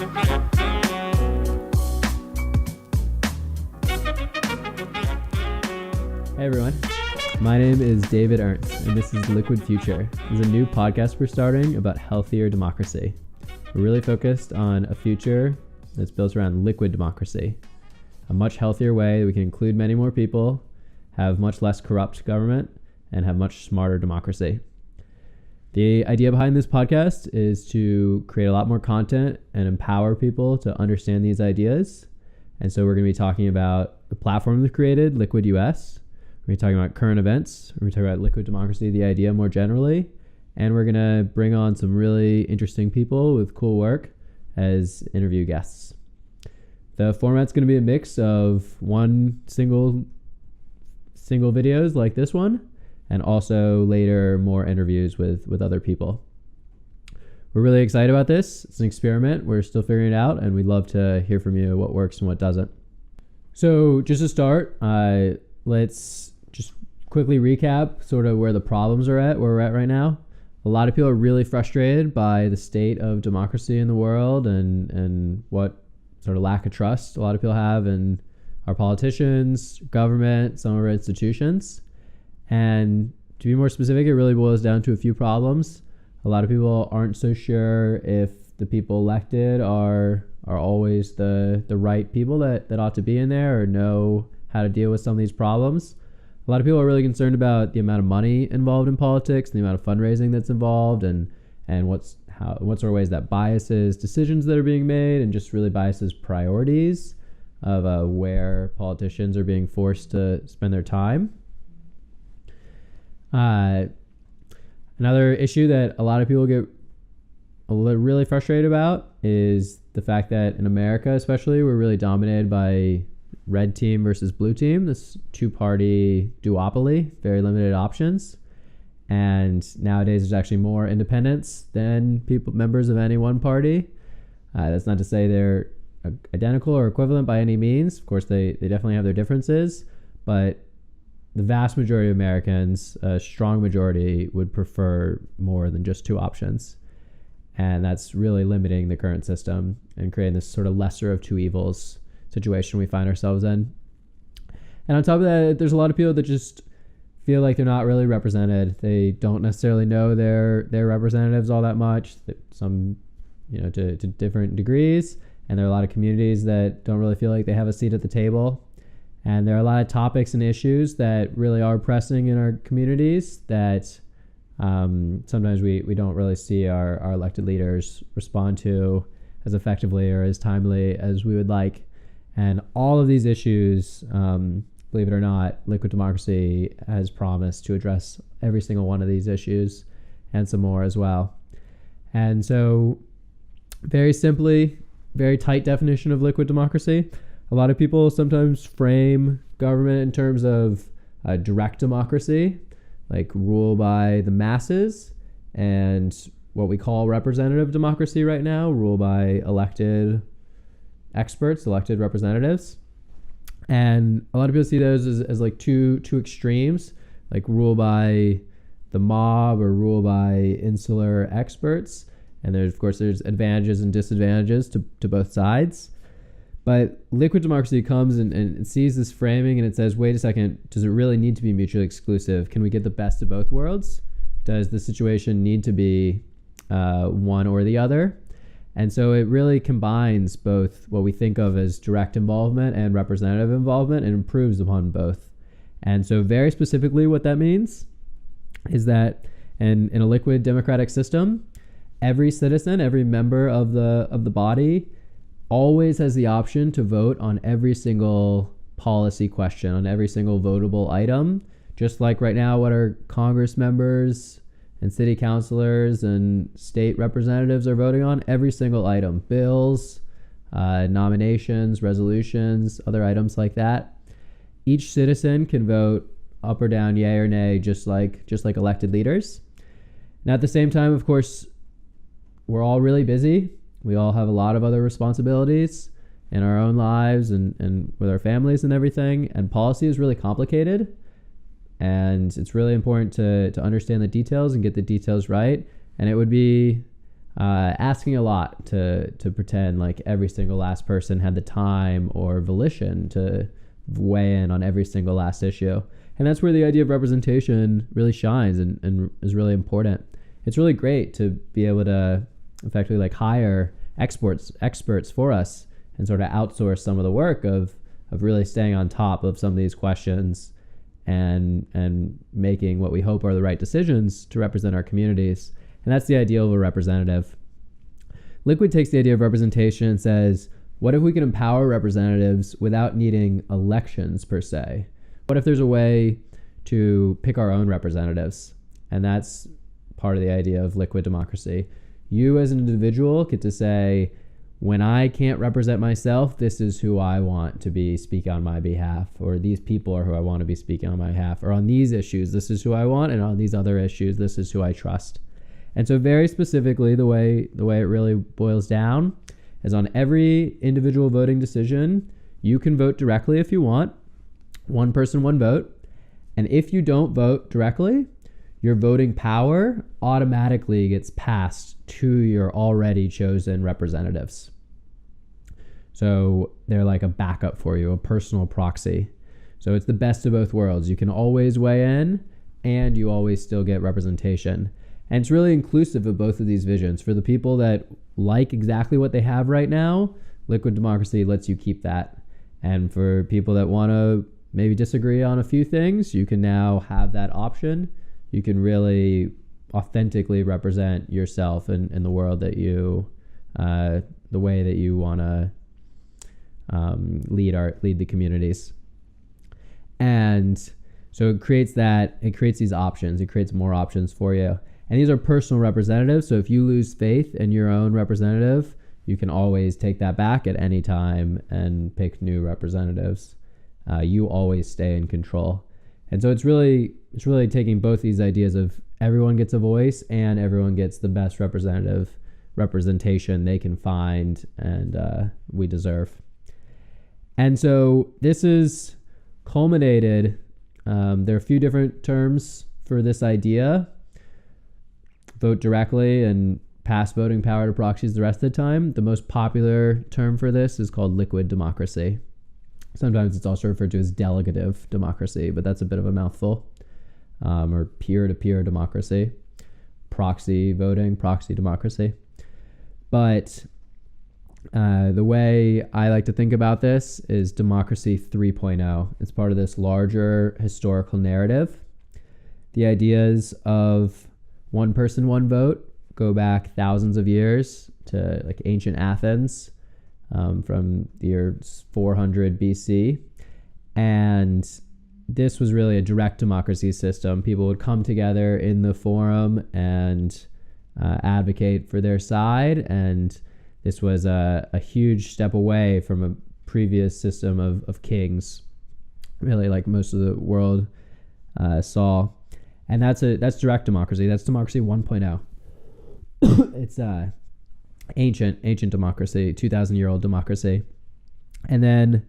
Hey everyone, my name is David Ernst, and this is Liquid Future. This is a new podcast we're starting about healthier democracy. We're really focused on a future that's built around liquid democracy, a much healthier way that we can include many more people, have much less corrupt government, and have much smarter democracy. The idea behind this podcast is to create a lot more content and empower people to understand these ideas. And so we're going to be talking about the platform we've created, Liquid US. We're going to be talking about current events. We're going to be talking about liquid democracy, the idea more generally. And we're going to bring on some really interesting people with cool work as interview guests. The format's going to be a mix of one single videos like this one, and also later more interviews with other people. We're really excited about this. It's an experiment. We're still figuring it out, and we'd love to hear from you what works and what doesn't. So just to start, let's just quickly recap sort of where the problems are at, where we're at right now. A lot of people are really frustrated by the state of democracy in the world and what sort of lack of trust a lot of people have in our politicians, government, some of our institutions. And to be more specific, it really boils down to a few problems. A lot of people aren't so sure if the people elected are always the right people that ought to be in there or know how to deal with some of these problems. A lot of people are really concerned about the amount of money involved in politics and the amount of fundraising that's involved and what sort of ways that biases decisions that are being made and just really biases priorities of where politicians are being forced to spend their time. Another issue that a lot of people get really frustrated about is the fact that in America especially, we're really dominated by red team versus blue team, this two-party duopoly, very limited options. And nowadays there's actually more independents than members of any one party. That's not to say they're identical or equivalent by any means. Of course, they definitely have their differences, but the vast majority of Americans, a strong majority, would prefer more than just two options. And that's really limiting the current system and creating this sort of lesser of two evils situation we find ourselves in. And on top of that, there's a lot of people that just feel like they're not really represented. They don't necessarily know their representatives all that much, some, to different degrees. And there are a lot of communities that don't really feel like they have a seat at the table. And there are a lot of topics and issues that really are pressing in our communities that sometimes we don't really see our elected leaders respond to as effectively or as timely as we would like. And all of these issues, believe it or not, Liquid Democracy has promised to address every single one of these issues and some more as well. And so very simply, very tight definition of liquid democracy. A lot of people sometimes frame government in terms of direct democracy, like rule by the masses, and what we call representative democracy right now, rule by elected experts, elected representatives. And a lot of people see those as like two extremes, like rule by the mob or rule by insular experts. And there's advantages and disadvantages to both sides. But liquid democracy comes and sees this framing and it says, wait a second, does it really need to be mutually exclusive? Can we get the best of both worlds? Does the situation need to be one or the other? And so it really combines both what we think of as direct involvement and representative involvement and improves upon both. And so very specifically what that means is that in a liquid democratic system, every citizen, every member of the body always has the option to vote on every single policy question, on every single votable item. Just like right now, what our Congress members and city councilors and state representatives are voting on, every single item, bills, nominations, resolutions, other items like that. Each citizen can vote up or down, yay or nay, just like elected leaders. Now, at the same time, of course, we're all really busy. We all have a lot of other responsibilities in our own lives and with our families and everything. And policy is really complicated. And it's really important to understand the details and get the details right. And it would be asking a lot to pretend like every single last person had the time or volition to weigh in on every single last issue. And that's where the idea of representation really shines and is really important. It's really great to be able to effectively like hire experts for us and sort of outsource some of the work of really staying on top of some of these questions and making what we hope are the right decisions to represent our communities. And that's the ideal of a representative. Liquid takes the idea of representation and says, what if we can empower representatives without needing elections per se? What if there's a way to pick our own representatives? And that's part of the idea of liquid democracy. You as an individual get to say, when I can't represent myself, this is who I want to be speaking on my behalf, or these people are who I want to be speaking on my behalf, or on these issues, this is who I want, and on these other issues, this is who I trust. And so very specifically, the way it really boils down is on every individual voting decision, you can vote directly if you want, one person, one vote. And if you don't vote directly, your voting power automatically gets passed to your already chosen representatives. So they're like a backup for you, a personal proxy. So it's the best of both worlds. You can always weigh in and you always still get representation. And it's really inclusive of both of these visions. For the people that like exactly what they have right now, liquid democracy lets you keep that. And for people that want to maybe disagree on a few things, you can now have that option. You can really authentically represent yourself in the world that you, the way that you want to lead the communities. And so it creates these options. It creates more options for you. And these are personal representatives. So if you lose faith in your own representative, you can always take that back at any time and pick new representatives. You always stay in control. And so it's really taking both these ideas of everyone gets a voice and everyone gets the best representation they can find and we deserve. And so this is culminated. There are a few different terms for this idea. Vote directly and pass voting power to proxies the rest of the time. The most popular term for this is called liquid democracy. Sometimes it's also referred to as delegative democracy, but that's a bit of a mouthful. Or peer-to-peer democracy, proxy voting, proxy democracy. But the way I like to think about this is democracy 3.0. It's part of this larger historical narrative. The ideas of one person, one vote go back thousands of years to like ancient Athens from the year 400 BC. And this was really a direct democracy system. People would come together in the forum and advocate for their side. And this was a huge step away from a previous system of kings, really like most of the world saw. And that's direct democracy. That's democracy 1.0. It's ancient democracy, 2,000-year-old democracy. And then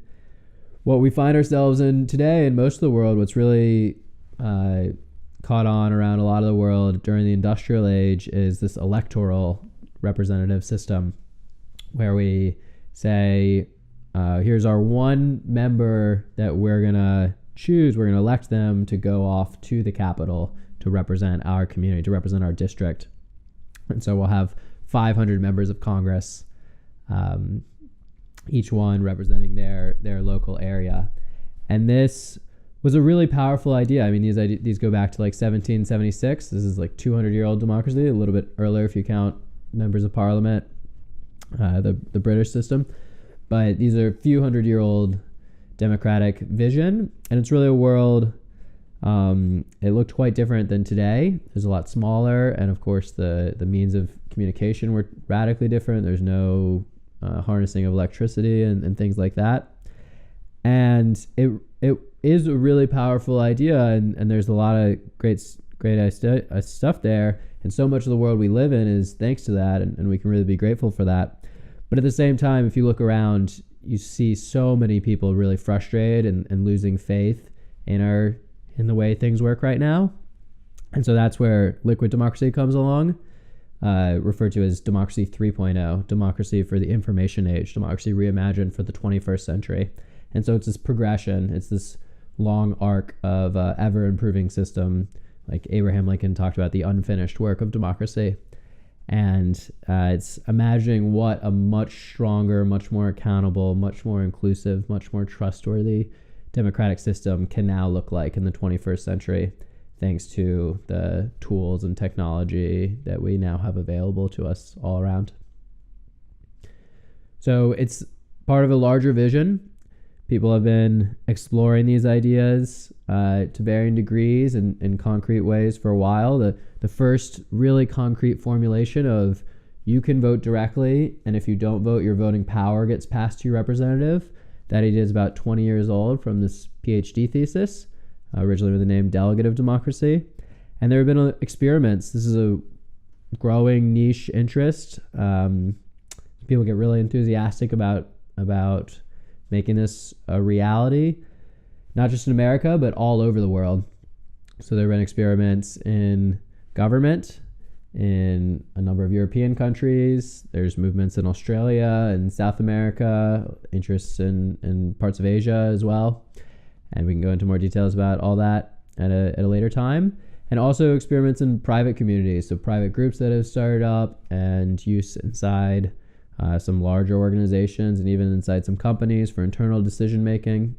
what we find ourselves in today in most of the world, what's really caught on around a lot of the world during the industrial age is this electoral representative system where we say, here's our one member that we're going to choose. We're going to elect them to go off to the capital to represent our community, to represent our district. And so we'll have 500 members of Congress, each one representing their local area. And this was a really powerful idea. I mean, these go back to like 1776. This is like 200-year-old democracy, a little bit earlier if you count members of parliament, the British system. But these are a few hundred-year-old democratic vision, and it's really a world. It looked quite different than today. It was a lot smaller, and of course the means of communication were radically different. There's no harnessing of electricity and things like that. And it is a really powerful idea, and there's a lot of great stuff there. And so much of the world we live in is thanks to that, and we can really be grateful for that. But at the same time, if you look around, you see so many people really frustrated and losing faith in the way things work right now. And so that's where liquid democracy comes along. referred to as Democracy 3.0, democracy for the information age, democracy reimagined for the 21st century. And so it's this progression, it's this long arc of ever improving system, like Abraham Lincoln talked about the unfinished work of democracy. And it's imagining what a much stronger, much more accountable, much more inclusive, much more trustworthy democratic system can now look like in the 21st century, thanks to the tools and technology that we now have available to us all around. So it's part of a larger vision. People have been exploring these ideas to varying degrees and in concrete ways for a while. The first really concrete formulation of you can vote directly, and if you don't vote, your voting power gets passed to your representative. That idea is about 20 years old from this PhD thesis, originally with the name Delegative Democracy. And there have been experiments. This is a growing niche interest. People get really enthusiastic about making this a reality, not just in America, but all over the world. So there have been experiments in government in a number of European countries. There's movements in Australia and South America, interests in parts of Asia as well. And we can go into more details about all that at a later time. And also experiments in private communities, so private groups that have started up and use inside some larger organizations and even inside some companies for internal decision making.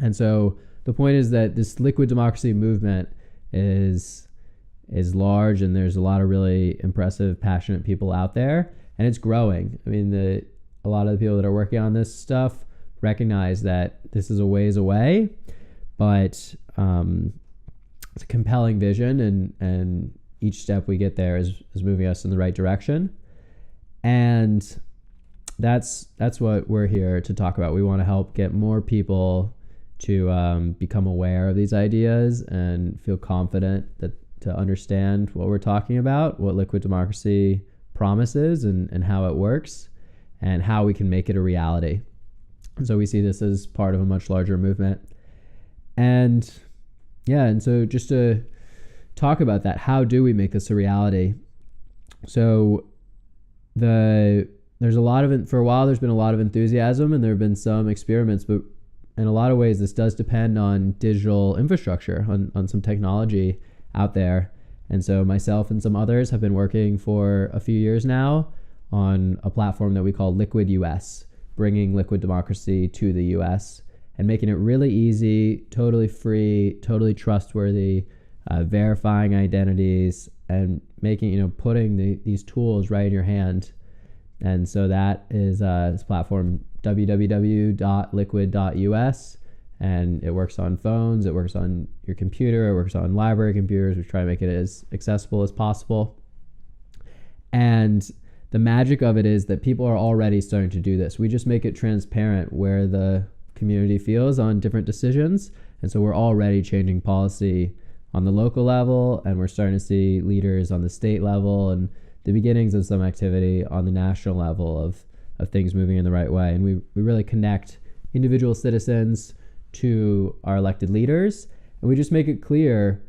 And so the point is that this liquid democracy movement is large, and there's a lot of really impressive, passionate people out there, and it's growing. I mean, a lot of the people that are working on this stuff recognize that this is a ways away, but it's a compelling vision, and each step we get there is moving us in the right direction. And that's what we're here to talk about. We want to help get more people to become aware of these ideas and feel confident to understand what we're talking about, what liquid democracy promises and how it works, and how we can make it a reality. And so we see this as part of a much larger movement. And so just to talk about that, how do we make this a reality? So there's a lot of, for a while, there's been a lot of enthusiasm, and there have been some experiments, but in a lot of ways, this does depend on digital infrastructure, on some technology out there. And so myself and some others have been working for a few years now on a platform that we call Liquid US, bringing liquid democracy to the US and making it really easy, totally free, totally trustworthy, verifying identities, and making, putting these tools right in your hand. And so that is this platform, www.liquid.us. And it works on phones, it works on your computer, it works on library computers. We try to make it as accessible as possible. And the magic of it is that people are already starting to do this. We just make it transparent where the community feels on different decisions. And so we're already changing policy on the local level, and we're starting to see leaders on the state level and the beginnings of some activity on the national level of things moving in the right way. And we really connect individual citizens to our elected leaders, and we just make it clear,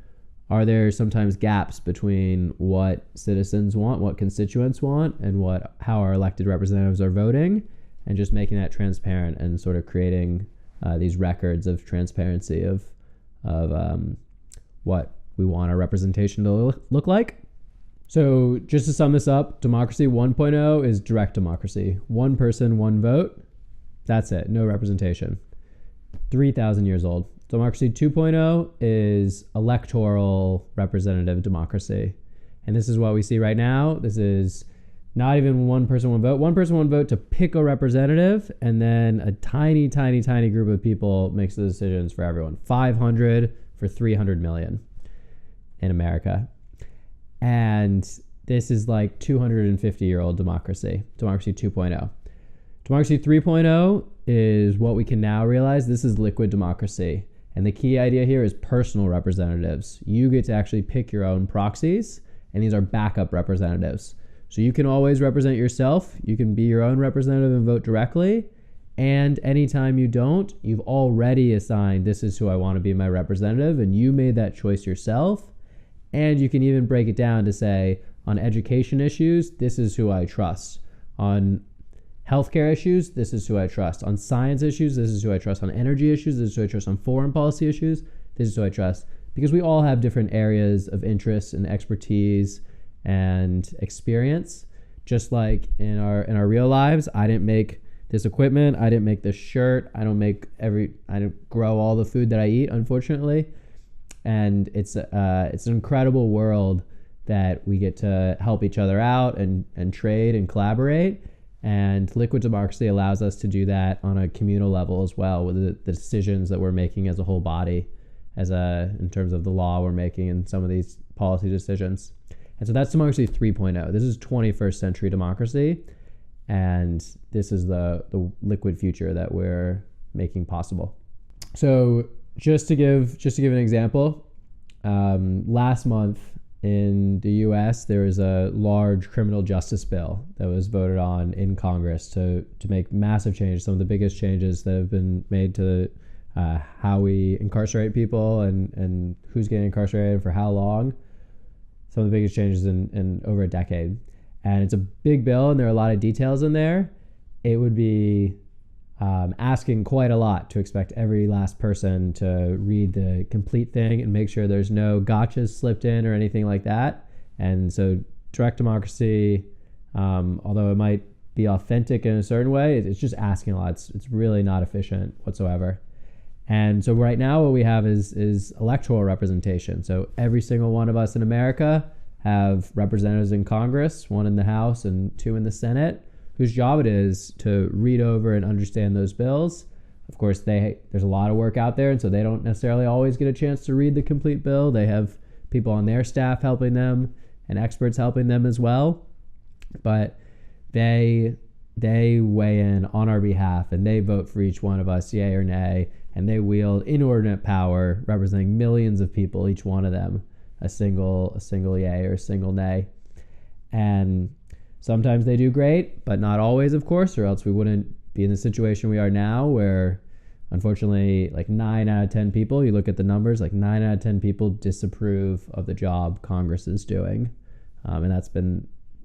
are there sometimes gaps between what citizens want, what constituents want, and how our elected representatives are voting, and just making that transparent and sort of creating these records of transparency of what we want our representation to look like. So just to sum this up, Democracy 1.0 is direct democracy. One person, one vote. That's it. No representation. 3,000 years old. Democracy 2.0 is electoral representative democracy. And this is what we see right now. This is not even one person, one vote. One person, one vote to pick a representative, and then a tiny, tiny, tiny group of people makes the decisions for everyone. 500 for 300 million in America. And this is like 250-year-old democracy, Democracy 2.0. Democracy 3.0 is what we can now realize. This is liquid democracy. And the key idea here is personal representatives. You get to actually pick your own proxies, and these are backup representatives. So you can always represent yourself. You can be your own representative and vote directly. And anytime you don't, you've already assigned, this is who I want to be my representative, and you made that choice yourself. And you can even break it down to say, On education issues, this is who I trust. On healthcare issues, this is who I trust. On science issues, this is who I trust. On energy issues, this is who I trust. On foreign policy issues, this is who I trust. Because we all have different areas of interest and expertise and experience. Just like in our real lives, I didn't make this equipment, I didn't make this shirt, I didn't grow all the food that I eat, unfortunately. And it's an incredible world that we get to help each other out and trade and collaborate. And liquid democracy allows us to do that on a communal level as well, with the decisions that we're making as a whole body, in terms of the law we're making and some of these policy decisions. And so that's democracy 3.0. This is 21st century democracy, and this is the liquid future that we're making possible. So just to give an example, last month in the US, there was a large criminal justice bill that was voted on in Congress to make massive changes, some of the biggest changes that have been made to how we incarcerate people and who's getting incarcerated and for how long. Some of the biggest changes in over a decade. And it's a big bill, and there are a lot of details in there. It would be asking quite a lot to expect every last person to read the complete thing and make sure there's no gotchas slipped in or anything like that. And so direct democracy, although it might be authentic in a certain way, it's just asking a lot. It's really not efficient whatsoever. And so right now what we have is electoral representation. So every single one of us in America have representatives in Congress, 1 in the House and 2 in the Senate, whose job it is to read over and understand those bills. Of course, there's a lot of work out there, and so they don't necessarily always get a chance to read the complete bill. They have people on their staff helping them and experts helping them as well. But they weigh in on our behalf, and they vote for each one of us, yay or nay, and they wield inordinate power representing millions of people, each one of them, a single yay or a single nay. And sometimes they do great, but not always, of course, or else we wouldn't be in the situation we are now, where unfortunately like 9 out of 10 people, you look at the numbers, like 9 out of 10 people disapprove of the job Congress is doing. And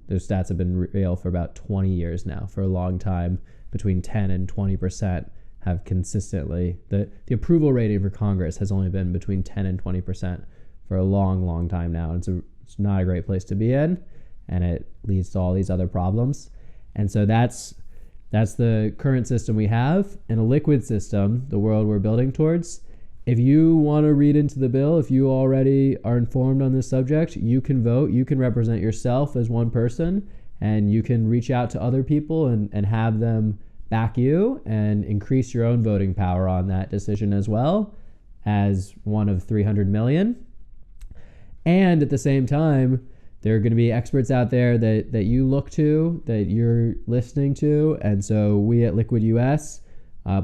those stats have been real for about 20 years now. For a long time, between 10 and 20% have consistently, the approval rating for Congress has only been between 10 and 20% for a long, long time now. And it's not a great place to be in, and it leads to all these other problems. And so that's the current system we have. In a liquid system, the world we're building towards, if you want to read into the bill, if you already are informed on this subject, you can vote, you can represent yourself as one person, and you can reach out to other people and have them back you and increase your own voting power on that decision as well, as one of 300 million. And at the same time, there are going to be experts out there that you look to, that you're listening to. And so we at Liquid US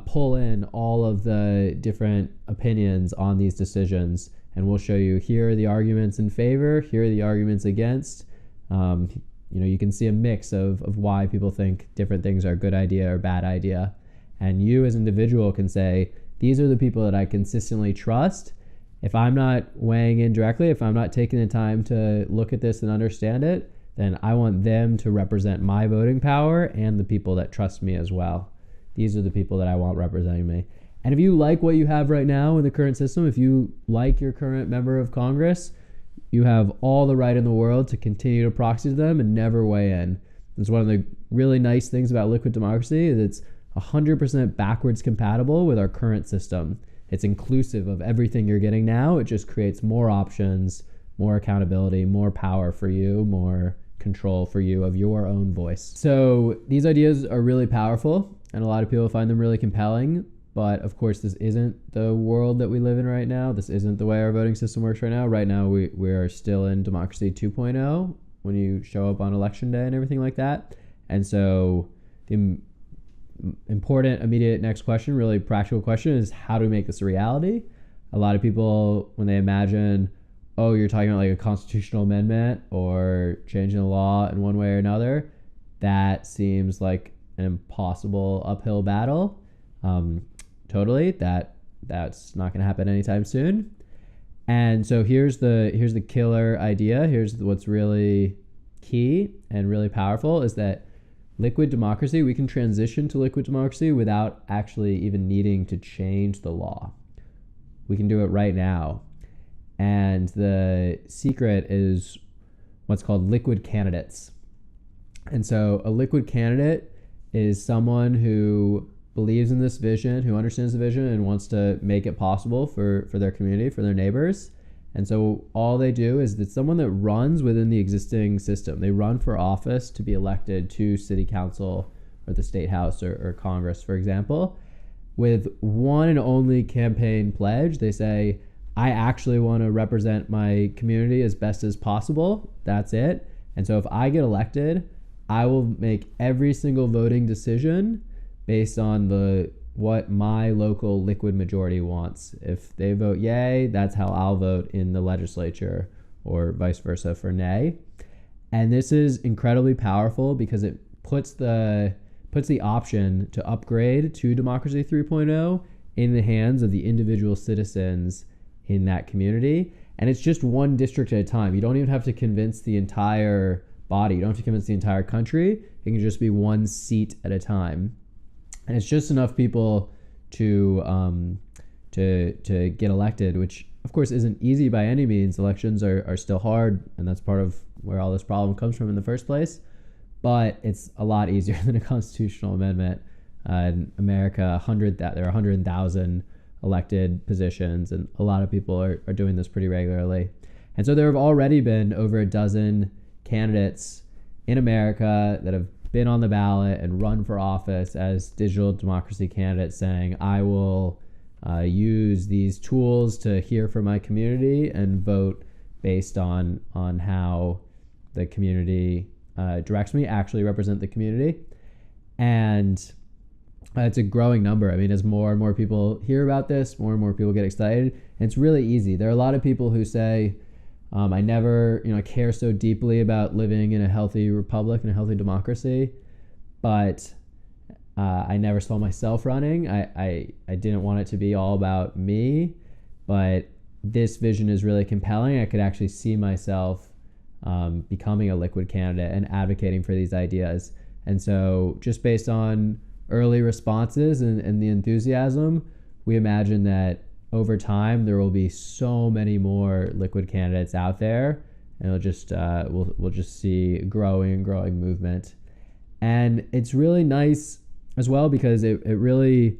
pull in all of the different opinions on these decisions, and we'll show you, here are the arguments in favor, here are the arguments against. You can see a mix of why people think different things are a good idea or bad idea. And you as an individual can say, these are the people that I consistently trust. If I'm not weighing in directly, if I'm not taking the time to look at this and understand it, then I want them to represent my voting power and the people that trust me as well. These are the people that I want representing me. And if you like what you have right now in the current system, if you like your current member of Congress, you have all the right in the world to continue to proxy to them and never weigh in. It's one of the really nice things about liquid democracy is it's 100% backwards compatible with our current system. It's inclusive of everything you're getting now. It just creates more options, more accountability, more power for you, more control for you of your own voice. So these ideas are really powerful, and a lot of people find them really compelling. But of course, this isn't the world that we live in right now. This isn't the way our voting system works right now. Right now, we are still in democracy 2.0 when you show up on election day and everything like that. And so the important, immediate next question, really practical question, is how do we make this a reality? A lot of people, when they imagine, oh, you're talking about like a constitutional amendment or changing the law in one way or another, that seems like an impossible uphill battle. Totally, that's not going to happen anytime soon. And so here's the killer idea. Here's what's really key and really powerful is that liquid democracy, we can transition to liquid democracy without actually even needing to change the law. We can do it right now. And the secret is what's called liquid candidates. And so a liquid candidate is someone who believes in this vision, who understands the vision and wants to make it possible for their community, for their neighbors. And so all they do is it's someone that runs within the existing system. They run for office to be elected to city council or the state house or Congress, for example, with one and only campaign pledge. They say, I actually want to represent my community as best as possible. That's it. And so if I get elected, I will make every single voting decision based on what my local liquid majority wants. If they vote yay, that's how I'll vote in the legislature, or vice versa for nay. And this is incredibly powerful because it puts the option to upgrade to Democracy 3.0 in the hands of the individual citizens in that community. And it's just one district at a time. You don't even have to convince the entire body. You don't have to convince the entire country. It can just be one seat at a time. And it's just enough people to get elected, which of course isn't easy by any means. Elections are still hard, and that's part of where all this problem comes from in the first place. But it's a lot easier than a constitutional amendment. In America, there are 100,000 elected positions, and a lot of people are doing this pretty regularly. And so there have already been over a dozen candidates in America that have been on the ballot and run for office as digital democracy candidates, saying, I will use these tools to hear from my community and vote based on how the community directs me, actually represent the community. And it's a growing number. I mean, as more and more people hear about this, more and more people get excited. And it's really easy. There are a lot of people who say, I never, care so deeply about living in a healthy republic and a healthy democracy, but I never saw myself running. I didn't want it to be all about me, but this vision is really compelling. I could actually see myself becoming a liquid candidate and advocating for these ideas. And so just based on early responses and the enthusiasm, we imagine that over time there will be so many more liquid candidates out there, and it'll just we'll just see growing movement. And it's really nice as well because it really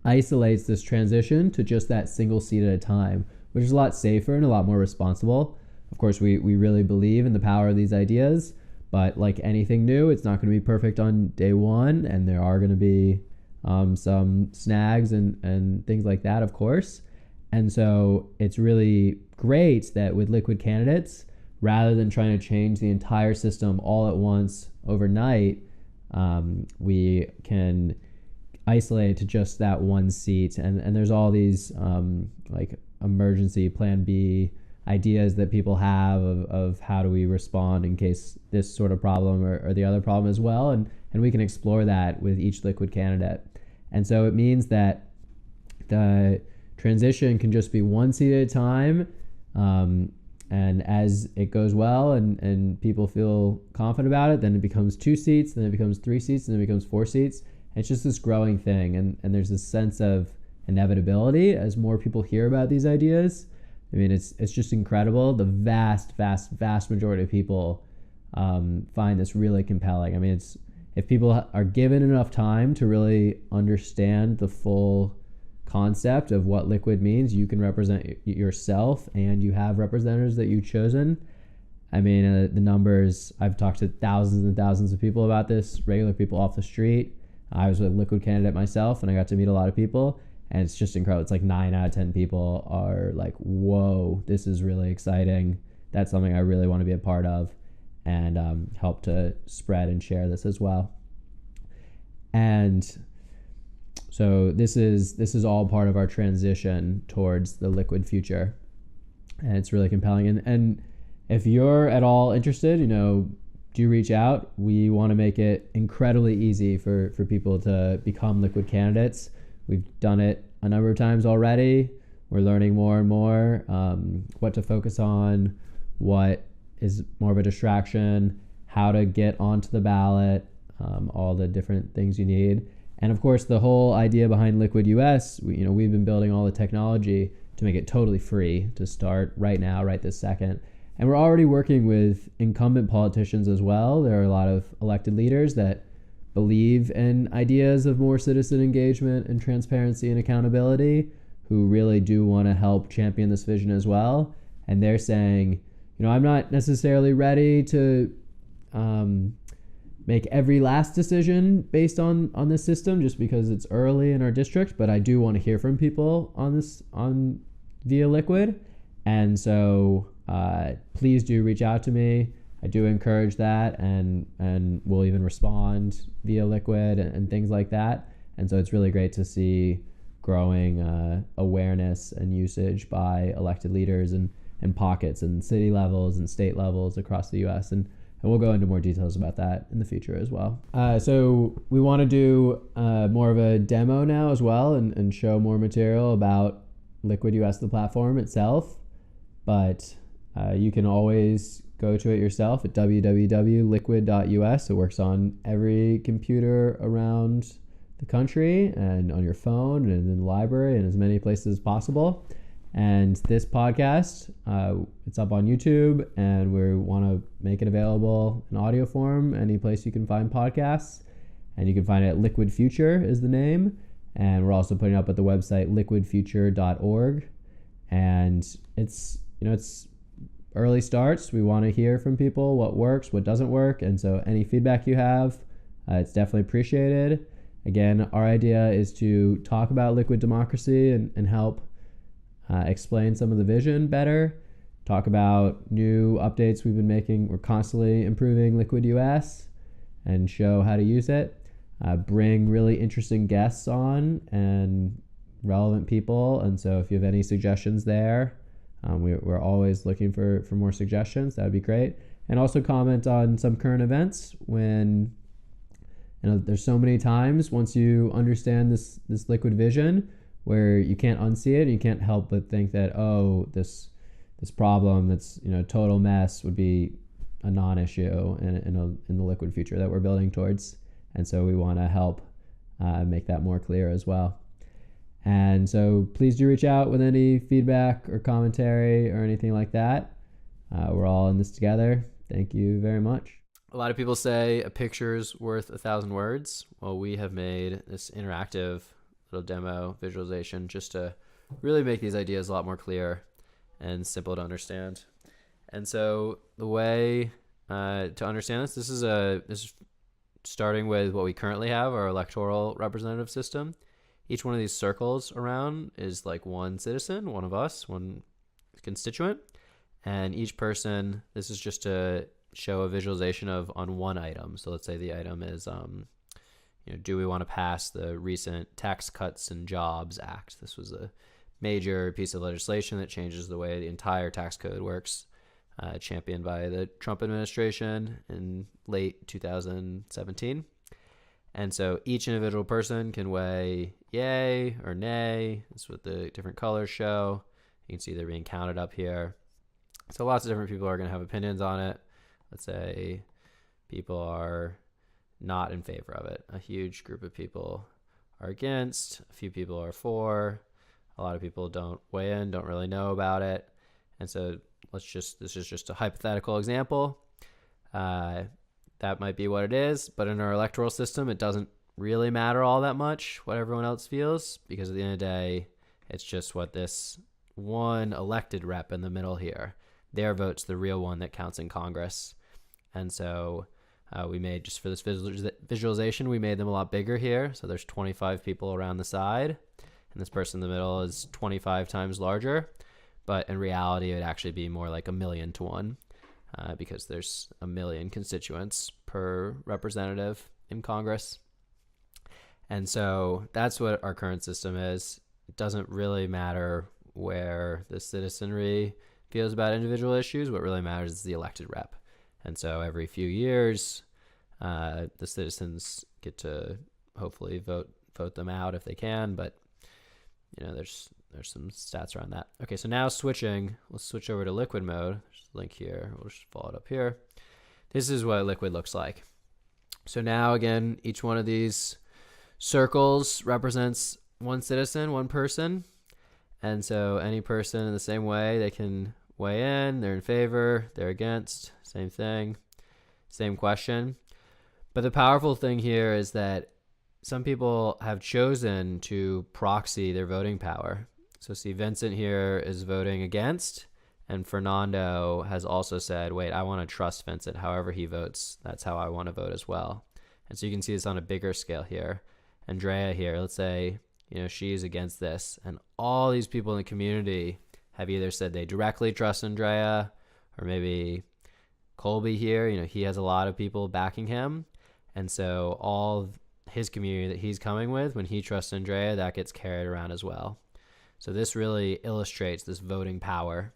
isolates this transition to just that single seat at a time, which is a lot safer and a lot more responsible. Of course, we really believe in the power of these ideas, but like anything new, it's not going to be perfect on day one, and there are going to be some snags and things like that, of course. And so it's really great that with liquid candidates, rather than trying to change the entire system all at once overnight, we can isolate to just that one seat. And there's all these like emergency plan B ideas that people have of how do we respond in case this sort of problem or the other problem as well. And we can explore that with each liquid candidate. And so it means that the transition can just be one seat at a time. And as it goes well and people feel confident about it, then it becomes 2 seats, then it becomes 3 seats, and then it becomes 4 seats. It's just this growing thing. And there's this sense of inevitability as more people hear about these ideas. I mean, it's just incredible. The vast majority of people find this really compelling. I mean, if people are given enough time to really understand the full concept of what liquid means, you can represent yourself and you have representatives that you've chosen. I mean, the numbers, I've talked to thousands and thousands of people about this, regular people off the street. I was a liquid candidate myself and I got to meet a lot of people, and it's just incredible. It's like 9 out of 10 people are like, whoa, this is really exciting. That's something I really want to be a part of, and help to spread and share this as well. And so this is all part of our transition towards the liquid future, and it's really compelling. And if you're at all interested, do reach out. We want to make it incredibly easy for people to become liquid candidates. We've done it a number of times already. We're learning more and more what to focus on, what is more of a distraction, how to get onto the ballot, all the different things you need. And of course, the whole idea behind Liquid US, we've been building all the technology to make it totally free to start right now, right this second. And we're already working with incumbent politicians as well. There are a lot of elected leaders that believe in ideas of more citizen engagement and transparency and accountability, who really do want to help champion this vision as well. And they're saying, I'm not necessarily ready to make every last decision based on this system just because it's early in our district, but I do want to hear from people on via Liquid. And so please do reach out to me. I do encourage that, and we'll even respond via Liquid and things like that. And so it's really great to see growing awareness and usage by elected leaders and pockets and city levels and state levels across the U.S. And we'll go into more details about that in the future as well. So we want to do more of a demo now as well and show more material about Liquid US, the platform itself. But you can always go to it yourself at www.liquid.us. It works on every computer around the country and on your phone and in the library and as many places as possible. And this podcast, it's up on YouTube, and we want to make it available in audio form any place you can find podcasts. And you can find it at Liquid Future is the name. And we're also putting it up at the website liquidfuture.org. And it's early starts. We want to hear from people what works, what doesn't work. And so any feedback you have, it's definitely appreciated. Again, our idea is to talk about liquid democracy and help explain some of the vision better, talk about new updates we've been making. We're constantly improving Liquid US and show how to use it, bring really interesting guests on and relevant people. And so if you have any suggestions there, we're always looking for more suggestions. That would be great. And also comment on some current events when, there's so many times once you understand this liquid vision where you can't unsee it and you can't help but think that, this problem that's, total mess would be a non-issue in the liquid future that we're building towards. And so we want to help make that more clear as well. And so please do reach out with any feedback or commentary or anything like that. We're all in this together. Thank you very much. A lot of people say a picture's worth 1,000 words. Well, we have made this interactive little demo visualization just to really make these ideas a lot more clear and simple to understand. And so the way to understand this is starting with what we currently have, our electoral representative system. Each one of these circles around is like one citizen, one of us, one constituent. And each person, this is just to show a visualization on one item. So let's say the item is, do we want to pass the recent Tax Cuts and Jobs Act? This was a major piece of legislation that changes the way the entire tax code works, championed by the Trump administration in late 2017. And so each individual person can weigh yay or nay. That's what the different colors show. You can see they're being counted up here. So lots of different people are going to have opinions on it. Let's say people are not in favor of it. A huge group of people are against. A few people are for. A lot of people don't weigh in, don't really know about it. And so this is just a hypothetical example. That might be what it is, but in our electoral system, it doesn't really matter all that much what everyone else feels, because at the end of the day, it's just what this one elected rep in the middle here, their vote's the real one that counts in Congress. And so we made, just for this visualization, we made them a lot bigger here. So there's 25 people around the side, and this person in the middle is 25 times larger. But in reality, it would actually be more like 1,000,000 to 1. Because there's 1,000,000 constituents per representative in Congress. And so that's what our current system is. It doesn't really matter where the citizenry feels about individual issues. What really matters is the elected rep. And so every few years, the citizens get to hopefully vote them out if they can. But there's there's some stats around that. Okay, so now switching, let's switch over to liquid mode. There's a link here. We'll just follow it up here. This is what liquid looks like. So now again, each one of these circles represents one citizen, one person. And so any person in the same way, they can weigh in, they're in favor, they're against, same thing, same question. But the powerful thing here is that some people have chosen to proxy their voting power. So see, Vincent here is voting against, and Fernando has also said, wait, I want to trust Vincent. However he votes, that's how I want to vote as well. And so you can see this on a bigger scale here. Andrea here, let's say, she's against this, and all these people in the community have either said they directly trust Andrea, or maybe Colby here, he has a lot of people backing him. And so all his community that he's coming with, when he trusts Andrea, that gets carried around as well. So this really illustrates this voting power.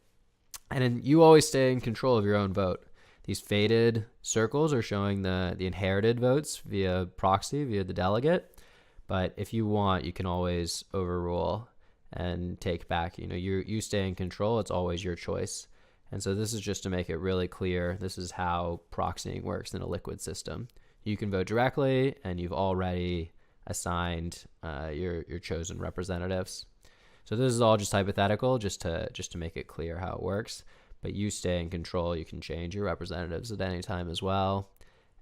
And then you always stay in control of your own vote. These faded circles are showing the inherited votes via proxy, via the delegate. But if you want, you can always overrule and take back. You stay in control. It's always your choice. And so this is just to make it really clear. This is how proxying works in a liquid system. You can vote directly, and you've already assigned your chosen representatives. So this is all just hypothetical, just to make it clear how it works. But you stay in control. You can change your representatives at any time as well.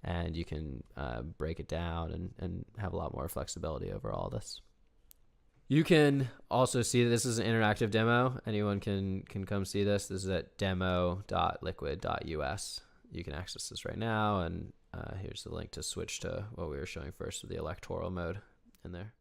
And you can break it down and have a lot more flexibility over all this. You can also see that this is an interactive demo. Anyone can come see this. This is at demo.liquid.us. You can access this right now, and here's the link to switch to what we were showing first with the electoral mode in there.